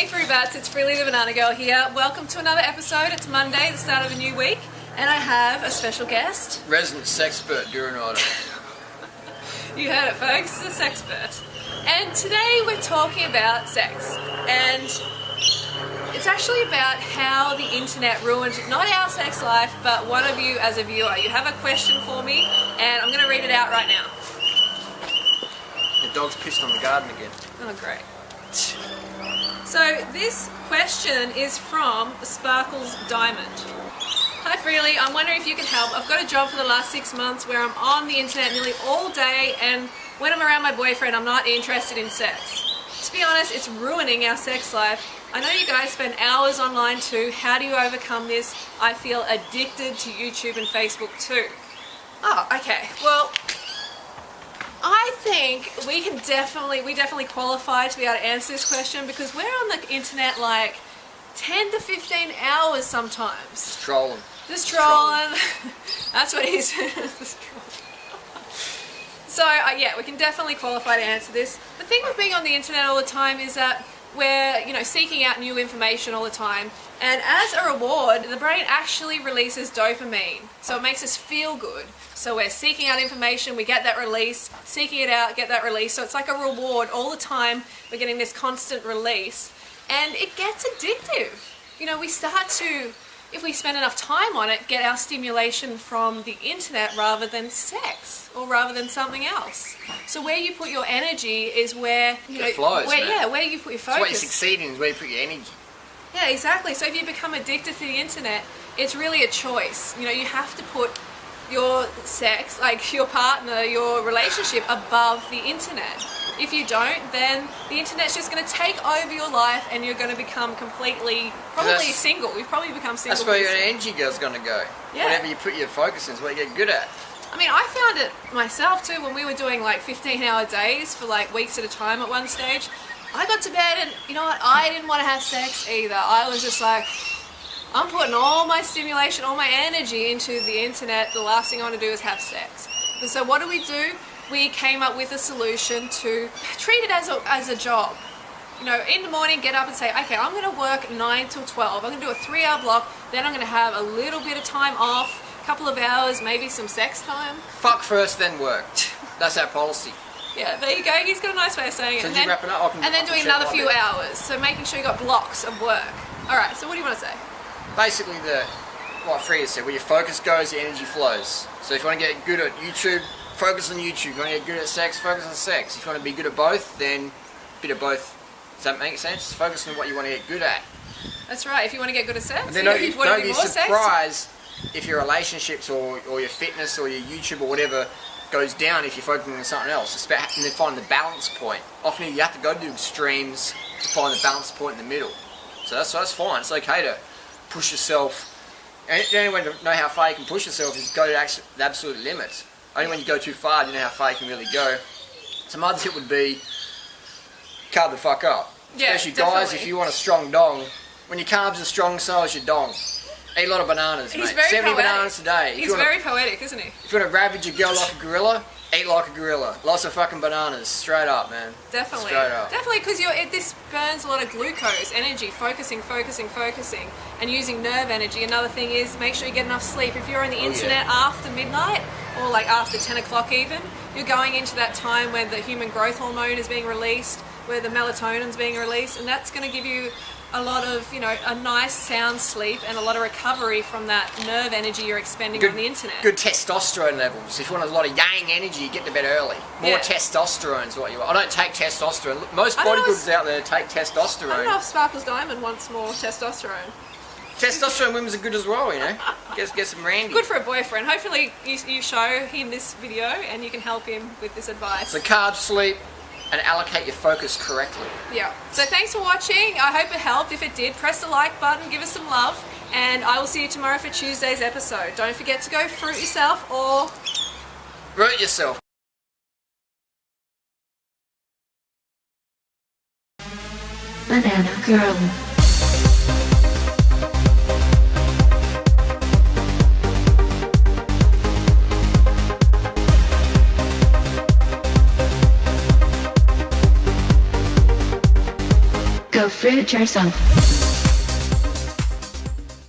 Hey Fruit Bats, it's Freely the Banana Girl here. Welcome to another episode. It's Monday, the start of a new week, and I have a special guest. Resident sexpert Duranator. You heard it, folks, it's a sexpert. And today we're talking about sex. And it's actually about how the internet ruined not our sex life, but one of you as a viewer. You have a question for me, and I'm going to read it out right now. The dog's pissed on the garden again. Oh, great. So this question is from Sparkles Diamond. Hi Freely, I'm wondering if you can help. I've got a job for the last 6 months where I'm on the internet nearly all day, and when I'm around my boyfriend I'm not interested in sex. To be honest, it's ruining our sex life. I know you guys spend hours online too. How do you overcome this? I feel addicted to YouTube and Facebook too. Oh, okay. Well, I think we definitely qualify to be able to answer this question because we're on the internet like 10 to 15 hours sometimes. Just trolling. That's what he's So yeah, we can definitely qualify to answer this. The thing with being on the internet all the time is that we're, seeking out new information all the time, and as a reward, the brain actually releases dopamine, so it makes us feel good. So we're seeking out information, we get that release, seeking it out, get that release, so it's like a reward all the time. We're getting this constant release, and it gets addictive. We start to, if we spend enough time on it, get our stimulation from the internet rather than sex or rather than something else. So where you put your energy is where it flows, where you put your focus. It's where you succeed in is where you put your energy. Yeah, exactly. So if you become addicted to the internet, it's really a choice. You have to put your sex, like your partner, your relationship above the internet. If you don't, then the internet's just going to take over your life and you're going to become probably single. We've probably become single. That's where your energy is going to go. Yeah. Whatever you put your focus in is what you get good at. I mean, I found it myself too when we were doing like 15-hour days for like weeks at a time at one stage. I got to bed and you know what? I didn't want to have sex either. I was just like, I'm putting all my stimulation, all my energy into the internet. The last thing I want to do is have sex. And so what do? We came up with a solution to treat it as a job. In the morning, get up and say, okay, I'm going to work 9 till 12. I'm going to do a 3-hour block. Then I'm going to have a little bit of time off, a couple of hours, maybe some sex time. Fuck first, then work. That's our policy. Yeah, there you go. He's got a nice way of saying it. So you wrap it up? And then doing another few hours. So making sure you got blocks of work. All right, so what do you want to say? Basically, like Freya said, where your focus goes, your energy flows. So if you want to get good at YouTube, focus on YouTube. If you want to get good at sex, focus on sex. If you want to be good at both, then a bit of both. Does that make sense? Focus on what you want to get good at. That's right. If you want to get good at sex, and then don't be surprised if your relationships or your fitness or your YouTube or whatever goes down if you're focusing on something else. It's about having to find the balance point. Often you have to go to extremes to find the balance point in the middle. So that's fine. It's okay to push yourself. And the only way to know how far you can push yourself is go to the absolute limits. Only when you go too far do you know how far you can really go. Some other tip would be carb the fuck up. Yeah, especially definitely. guys, if you want a strong dong, when your carbs are strong, so is your dong. Eat a lot of bananas, He's mate. very 70 poetic. bananas a day. He's very poetic, isn't he? If you want to ravage a girl like a gorilla, eat like a gorilla. Lots of fucking bananas. Straight up, man. Definitely. Straight up. Definitely, because this burns a lot of glucose, energy, focusing, and using nerve energy. Another thing is make sure you get enough sleep. If you're on the internet after midnight, or like after 10 o'clock even, you're going into that time where the human growth hormone is being released, where the melatonin's being released, and that's going to give you a lot of, a nice sound sleep and a lot of recovery from that nerve energy you're expending on the internet. Good testosterone levels. If you want a lot of yang energy, get to bed early. More testosterone is what you want. I don't take testosterone. Most bodybuilders out there take testosterone. I don't know if Sparkles Diamond wants more testosterone. Testosterone women are good as well, Get some randy. Good for a boyfriend. Hopefully you show him this video and you can help him with this advice. So carb, sleep, and allocate your focus correctly. Yeah. So thanks for watching. I hope it helped. If it did, press the like button, give us some love, and I will see you tomorrow for Tuesday's episode. Don't forget to go fruit yourself or Root yourself. Banana Girl. Go fruit yourself.